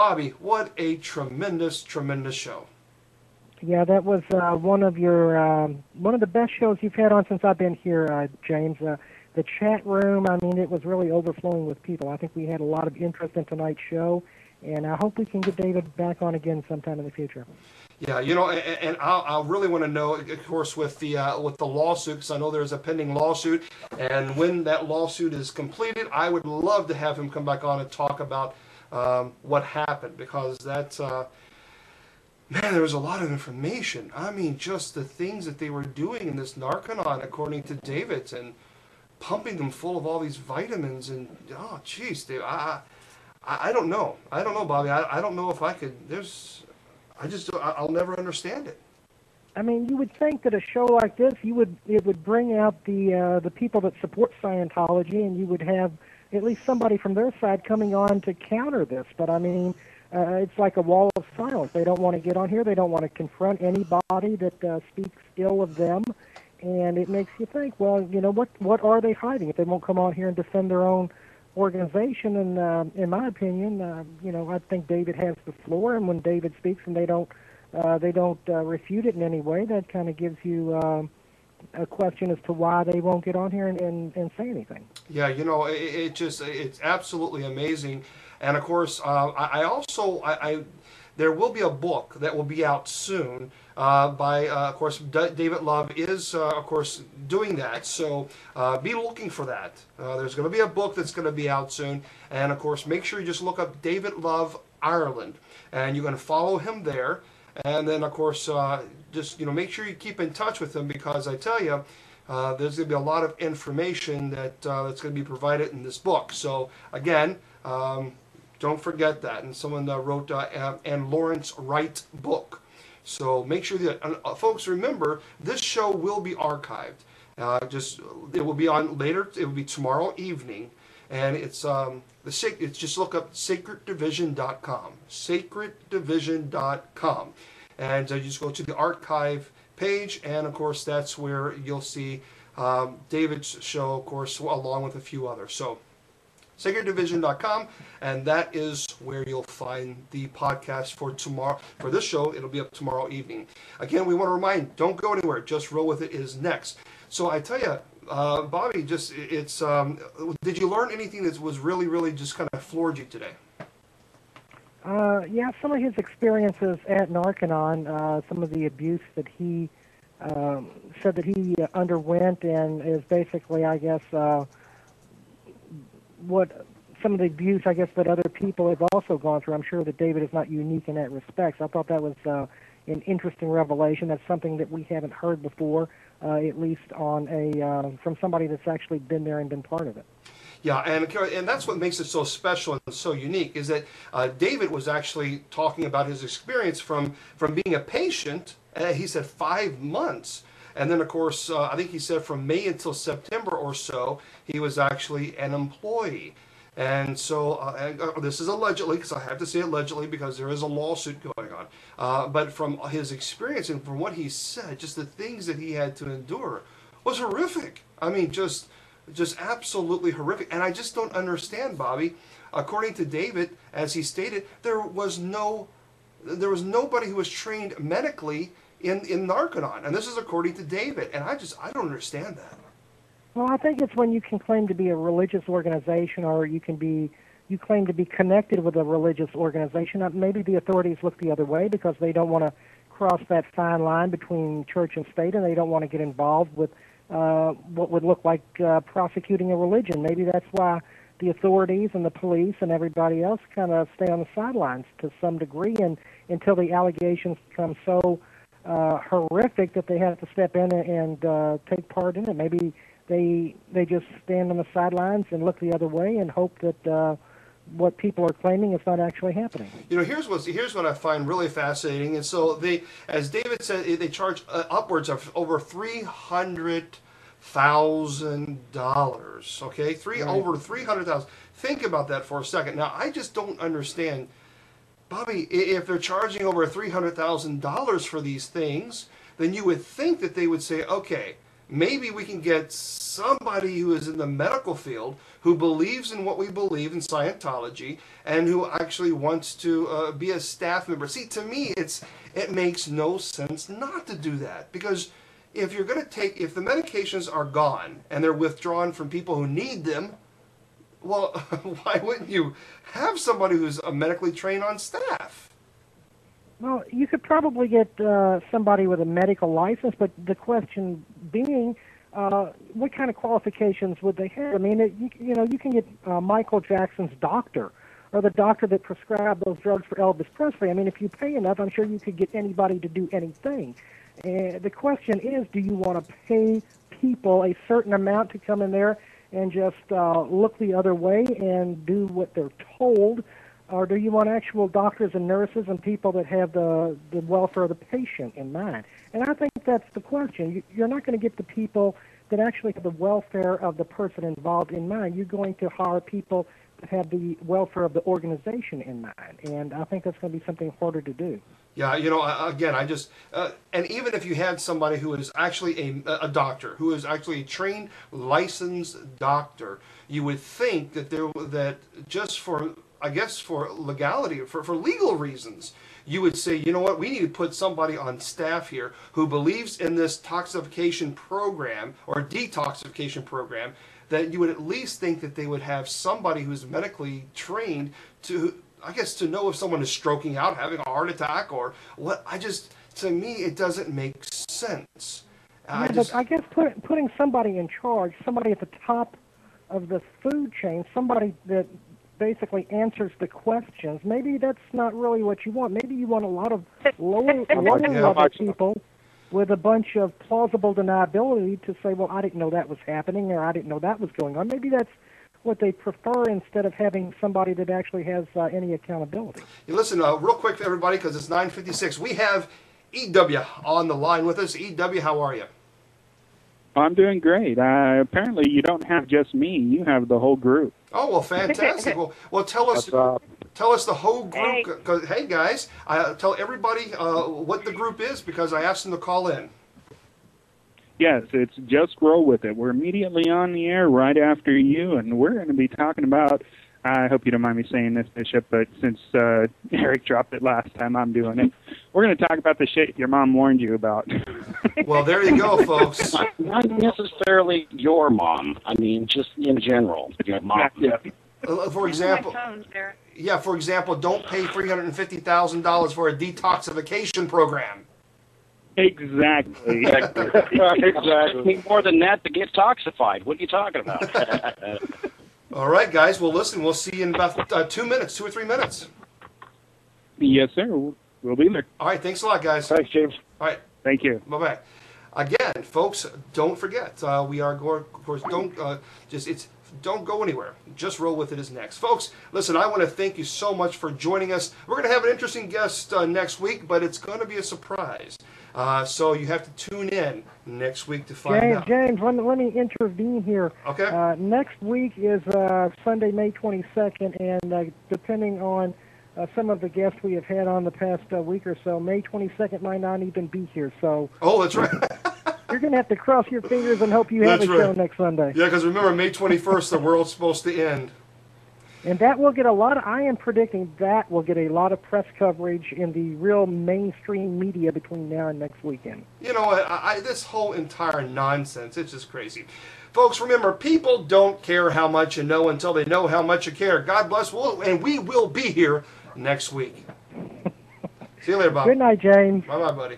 Bobby, what a tremendous, tremendous show. Yeah, that was one of the best shows you've had on since I've been here, James. The chat room, I mean, it was really overflowing with people. I think we had a lot of interest in tonight's show, and I hope we can get David back on again sometime in the future. Yeah, you know, and I really want to know, of course, with the lawsuit, because I know there's a pending lawsuit, and when that lawsuit is completed, I would love to have him come back on and talk about what happened, because that's man, there was a lot of information. I mean, just the things that they were doing in this Narconon, according to David, and pumping them full of all these vitamins, and oh, jeez, I don't know. I don't know, Bobby. I don't know if I could. I'll never understand it. I mean, you would think that a show like this, it would bring out the people that support Scientology, and you would have at least somebody from their side coming on to counter this. But I mean, it's like a wall of silence. They don't want to get on here. They don't want to confront anybody that speaks ill of them. And it makes you think, well, you know, what are they hiding if they won't come on here and defend their own organization? And in my opinion, you know, I think David has the floor, and when David speaks and they don't refute it in any way, that kind of gives you a question as to why they won't get on here and say anything. Yeah, you know, it's absolutely amazing. And of course, I there will be a book that will be out soon by, of course, David Love is, of course, doing that. So be looking for that. There's going to be a book that's going to be out soon. And, of course, make sure you just look up David Love Ireland. And you're going to follow him there. And then, of course, just, you know, make sure you keep in touch with him, because I tell you, there's going to be a lot of information that's going to be provided in this book. So, again, don't forget that. And someone wrote and Lawrence Wright book. So make sure that, folks, remember, this show will be archived. It will be on later. It will be tomorrow evening. And it's just look up sacreddivision.com. Sacreddivision.com. And you just go to the archive page. And, of course, that's where you'll see David's show, of course, along with a few others. So sacreddivision.com, and that is where you'll find the podcast for tomorrow. For this show, it'll be up tomorrow evening. Again, we want to remind, don't go anywhere. Just Roll With It is next. So I tell you, Bobby, did you learn anything that was really, really just kind of floored you today? Yeah, some of his experiences at Narconon, some of the abuse that he said that he underwent, and is basically, I guess, what some of the abuse, I guess, that other people have also gone through. I'm sure that David is not unique in that respect. So I thought that was an interesting revelation. That's something that we haven't heard before, at least on from somebody that's actually been there and been part of it. Yeah, and that's what makes it so special and so unique, is that David was actually talking about his experience from being a patient. He said 5 months. And then, of course, I think he said from May until September or so, he was actually an employee. And so, this is allegedly, because I have to say allegedly, because there is a lawsuit going on. But from his experience and from what he said, just the things that he had to endure was horrific. I mean, just absolutely horrific. And I just don't understand, Bobby. According to David, as he stated, there was nobody who was trained medically in Narconon, and this is according to David, and I don't understand that. Well, I think it's when you can claim to be a religious organization, or you claim to be connected with a religious organization. Maybe the authorities look the other way because they don't want to cross that fine line between church and state, and they don't want to get involved with what would look like prosecuting a religion. Maybe that's why the authorities and the police and everybody else kind of stay on the sidelines to some degree, and until the allegations become so horrific that they have to step in and take part in it. Maybe they just stand on the sidelines and look the other way and hope that what people are claiming is not actually happening. You know, here's what I find really fascinating. And so they, as David said, they charge upwards of over $300,000. Okay, over $300,000. Think about that for a second. Now, I just don't understand, Bobby, if they're charging over $300,000 for these things, then you would think that they would say, okay, maybe we can get somebody who is in the medical field who believes in what we believe in Scientology and who actually wants to be a staff member. See, to me, it makes no sense not to do that, because if you're going to if the medications are gone and they're withdrawn from people who need them, well, why wouldn't you have somebody who's medically trained on staff? Well, you could probably get somebody with a medical license, but the question being, what kind of qualifications would they have? I mean, you can get Michael Jackson's doctor, or the doctor that prescribed those drugs for Elvis Presley. I mean, if you pay enough, I'm sure you could get anybody to do anything. The question is, do you want to pay people a certain amount to come in there and just look the other way and do what they're told? Or do you want actual doctors and nurses and people that have the welfare of the patient in mind? And I think that's the question. You're not going to get the people that actually have the welfare of the person involved in mind. You're going to hire people that have the welfare of the organization in mind. And I think that's going to be something harder to do. Yeah, again, I just, and even if you had somebody who is actually a doctor, who is actually a trained, licensed doctor, you would think that that just for, I guess, for legality, for legal reasons, you would say, you know what, we need to put somebody on staff here who believes in this toxification program or detoxification program, that you would at least think that they would have somebody who's medically trained to, I guess, to know if someone is stroking out, having a heart attack, or what. To me, it doesn't make sense. But I guess putting somebody in charge, somebody at the top of the food chain, somebody that basically answers the questions, maybe that's not really what you want. Maybe you want a lot of lower level people with a bunch of plausible deniability to say, well, I didn't know that was happening, or I didn't know that was going on. Maybe that's what they prefer, instead of having somebody that actually has any accountability. You listen, real quick, everybody, because it's 9:56. We have EW on the line with us. EW, how are you? I'm doing great. Apparently, you don't have just me. You have the whole group. Oh, well, fantastic. well, tell us the whole group. Hey, guys, tell everybody what the group is, because I asked them to call in. Yes, it's Just Roll With It. We're immediately on the air right after you, and we're going to be talking about, I hope you don't mind me saying this, Bishop, but since Eric dropped it last time, I'm doing it. We're going to talk about the shit your mom warned you about. Well, there you go, folks. Not necessarily your mom. I mean, just in general, your mom. Yeah. For example, for example, don't pay $350,000 for a detoxification program. Exactly. Exactly. Need more than that to get toxified. What are you talking about? All right, guys. Well, listen, we'll see you in about 2 minutes, 2 or 3 minutes. Yes, sir. We'll be there. All right. Thanks a lot, guys. Thanks, James. All right. Thank you. Bye-bye. Again, folks, don't forget, we are going, of course, don't go anywhere. Just Roll With It is next. Folks, listen, I want to thank you so much for joining us. We're going to have an interesting guest next week, but it's going to be a surprise. So you have to tune in next week to find out. James, let me intervene here. Okay. Next week is Sunday, May 22nd, and depending on some of the guests we have had on the past week or so, May 22nd might not even be here. So. Oh, that's right. You're going to have to cross your fingers and hope you have a show next Sunday. Yeah, because remember, May 21st, the world's supposed to end. And that will get I am predicting that will get a lot of press coverage in the real mainstream media between now and next weekend. You know, this whole entire nonsense, it's just crazy. Folks, remember, people don't care how much you know until they know how much you care. God bless, and we will be here next week. See you later, Bob. Good night, James. Bye-bye, buddy.